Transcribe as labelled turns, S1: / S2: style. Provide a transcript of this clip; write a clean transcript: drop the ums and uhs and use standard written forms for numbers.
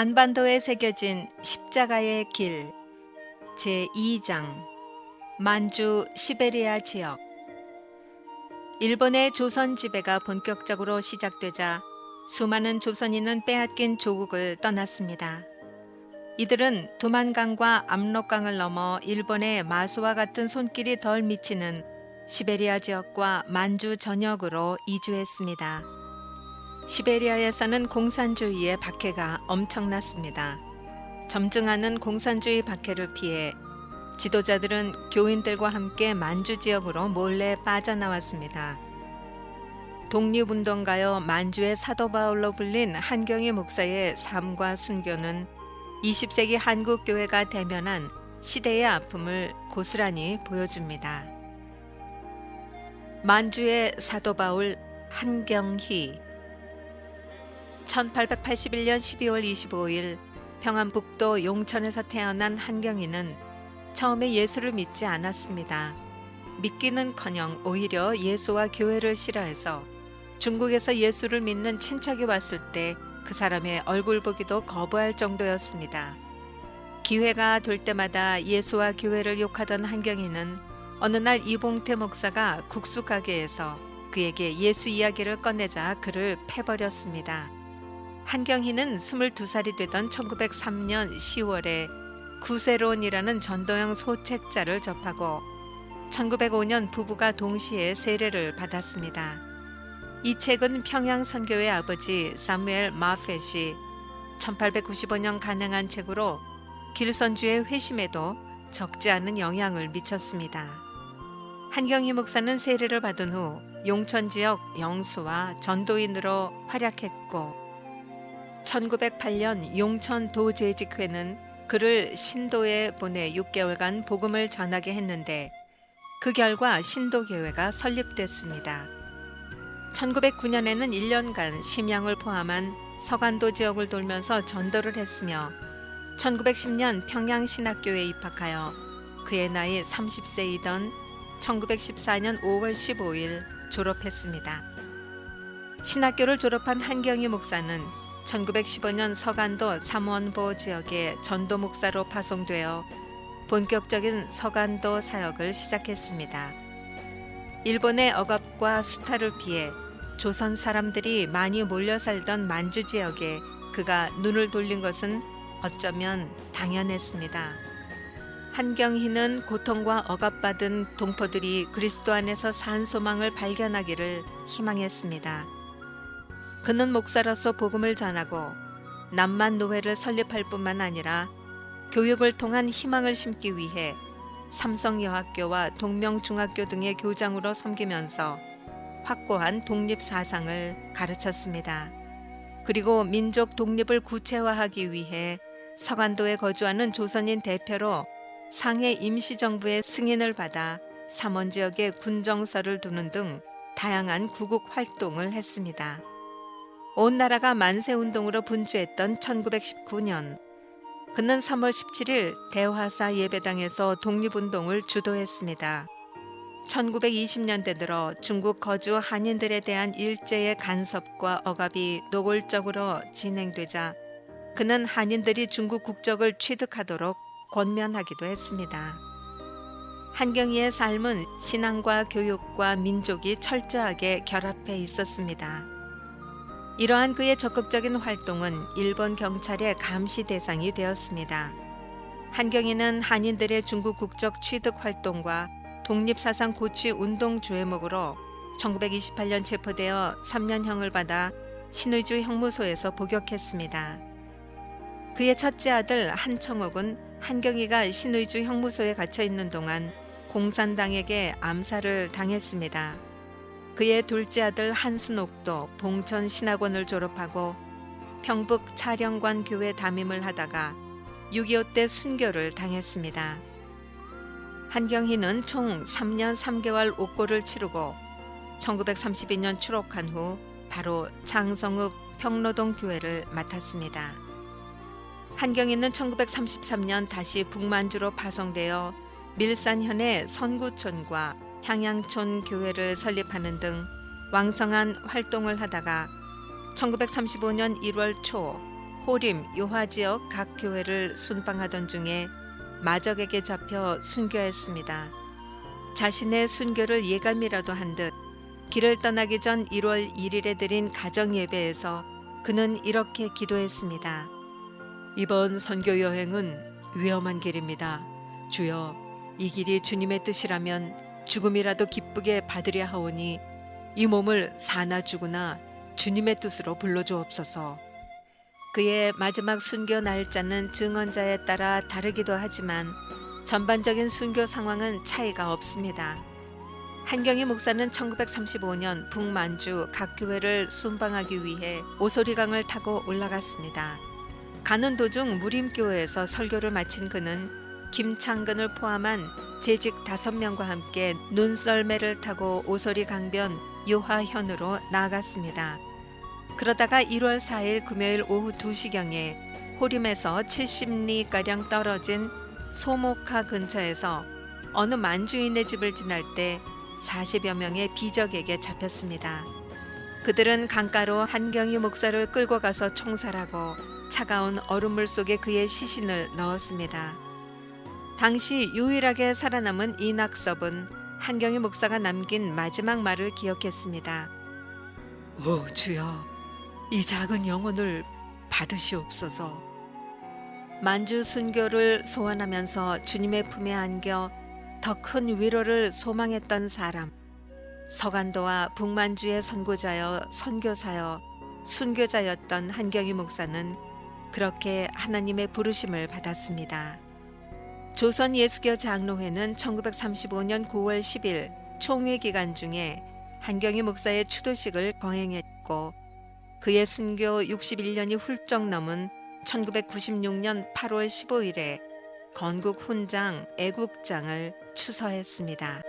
S1: 한반도에 새겨진 십자가의 길 제2장 만주 시베리아 지역. 일본의 조선 지배가 본격적으로 시작되자 수많은 조선인은 빼앗긴 조국을 떠났습니다. 이들은 두만강과 압록강을 넘어 일본의 마수와 같은 손길이 덜 미치는 시베리아 지역과 만주 전역으로 이주했습니다. 시베리아에서는 공산주의의 박해가 엄청났습니다. 점증하는 공산주의 박해를 피해 지도자들은 교인들과 함께 만주 지역으로 몰래 빠져나왔습니다. 독립운동가여 만주의 사도 바울로 불린 한경희 목사의 삶과 순교는 20세기 한국 교회가 대면한 시대의 아픔을 고스란히 보여줍니다. 만주의 사도 바울 한경희. 1881년 12월 25일 평안북도 용천에서 태어난 한경희는 처음에 예수를 믿지 않았습니다. 믿기는커녕 오히려 예수와 교회를 싫어해서 중국에서 예수를 믿는 친척이 왔을 때 그 사람의 얼굴 보기도 거부할 정도였습니다. 기회가 될 때마다 예수와 교회를 욕하던 한경희는 어느 날 이봉태 목사가 국수 가게에서 그에게 예수 이야기를 꺼내자 그를 패버렸습니다. 한경희는 22살이 되던 1903년 10월에 구세론이라는 전도형 소책자를 접하고 1905년 부부가 동시에 세례를 받았습니다. 이 책은 평양 선교의 아버지 사무엘 마펫이 1895년 간행한 책으로 길선주의 회심에도 적지 않은 영향을 미쳤습니다. 한경희 목사는 세례를 받은 후 용천 지역 영수와 전도인으로 활약했고 1908년 용천 도재직회는 그를 신도에 보내 6개월간 복음을 전하게 했는데 그 결과 신도교회가 설립됐습니다. 1909년에는 1년간 심양을 포함한 서간도 지역을 돌면서 전도를 했으며 1910년 평양신학교에 입학하여 그의 나이 30세이던 1914년 5월 15일 졸업했습니다. 신학교를 졸업한 한경희 목사는 1915년 서간도 삼원보 지역의 전도 목사로 파송되어 본격적인 서간도 사역을 시작했습니다. 일본의 억압과 수탈을 피해 조선 사람들이 많이 몰려 살던 만주 지역에 그가 눈을 돌린 것은 어쩌면 당연했습니다. 한경희는 고통과 억압받은 동포들이 그리스도 안에서 산 소망을 발견하기를 희망했습니다. 그는 목사로서 복음을 전하고 남만 노회를 설립할 뿐만 아니라 교육을 통한 희망을 심기 위해 삼성여학교와 동명중학교 등의 교장으로 섬기면서 확고한 독립 사상을 가르쳤습니다. 그리고 민족 독립을 구체화하기 위해 서간도에 거주하는 조선인 대표로 상해 임시정부의 승인을 받아 삼원 지역에 군정서를 두는 등 다양한 구국 활동을 했습니다. 온 나라가 만세운동으로 분주했던 1919년 그는 3월 17일 대화사 예배당에서 독립운동을 주도했습니다. 1920년대 들어 중국 거주 한인들에 대한 일제의 간섭과 억압이 노골적으로 진행되자 그는 한인들이 중국 국적을 취득하도록 권면하기도 했습니다. 한경희의 삶은 신앙과 교육과 민족이 철저하게 결합해 있었습니다. 이러한 그의 적극적인 활동은 일본 경찰의 감시 대상이 되었습니다. 한경희는 한인들의 중국 국적 취득 활동과 독립사상 고취 운동 죄목으로 1928년 체포되어 3년형을 받아 신의주 형무소에서 복역했습니다. 그의 첫째 아들 한청옥은 한경희가 신의주 형무소에 갇혀 있는 동안 공산당에게 암살을 당했습니다. 그의 둘째 아들 한순옥도 봉천 신학원을 졸업하고 평북 차령관 교회 담임을 하다가 6.25 때 순교를 당했습니다. 한경희는 총 3년 3개월 옥고를 치르고 1932년 추록한 후 바로 장성읍 평로동 교회를 맡았습니다. 한경희는 1933년 다시 북만주로 파송되어 밀산현의 선구촌과 향양촌 교회를 설립하는 등 왕성한 활동을 하다가 1935년 1월 초 호림, 요하 지역 각 교회를 순방하던 중에 마적에게 잡혀 순교했습니다. 자신의 순교를 예감이라도 한 듯 길을 떠나기 전 1월 1일에 드린 가정 예배에서 그는 이렇게 기도했습니다. 이번 선교 여행은 위험한 길입니다. 주여, 이 길이 주님의 뜻이라면 죽음이라도 기쁘게 받으려 하오니 이 몸을 사나 죽으나 주님의 뜻으로 불러주옵소서. 그의 마지막 순교 날짜는 증언자에 따라 다르기도 하지만 전반적인 순교 상황은 차이가 없습니다. 한경희 목사는 1935년 북만주 각 교회를 순방하기 위해 오소리강을 타고 올라갔습니다. 가는 도중 무림교회에서 설교를 마친 그는 김창근을 포함한 재직 5명과 함께 눈썰매를 타고 오소리 강변 요하현으로 나아갔습니다. 그러다가 1월 4일 금요일 오후 2시경에 호림에서 70리가량 떨어진 소목하 근처에서 어느 만주인의 집을 지날 때 40여 명의 비적에게 잡혔습니다. 그들은 강가로 한경희 목사를 끌고 가서 총살하고 차가운 얼음물 속에 그의 시신을 넣었습니다. 당시 유일하게 살아남은 이낙섭은 한경희 목사가 남긴 마지막 말을 기억했습니다. 오 주여, 이 작은 영혼을 받으시옵소서. 만주 순교를 소원하면서 주님의 품에 안겨 더 큰 위로를 소망했던 사람, 서간도와 북만주의 선고자여 선교사여 순교자였던 한경희 목사는 그렇게 하나님의 부르심을 받았습니다. 조선 예수교 장로회는 1935년 9월 10일 총회 기간 중에 한경희 목사의 추도식을 거행했고 그의 순교 61년이 훌쩍 넘은 1996년 8월 15일에 건국 훈장 애국장을 추서했습니다.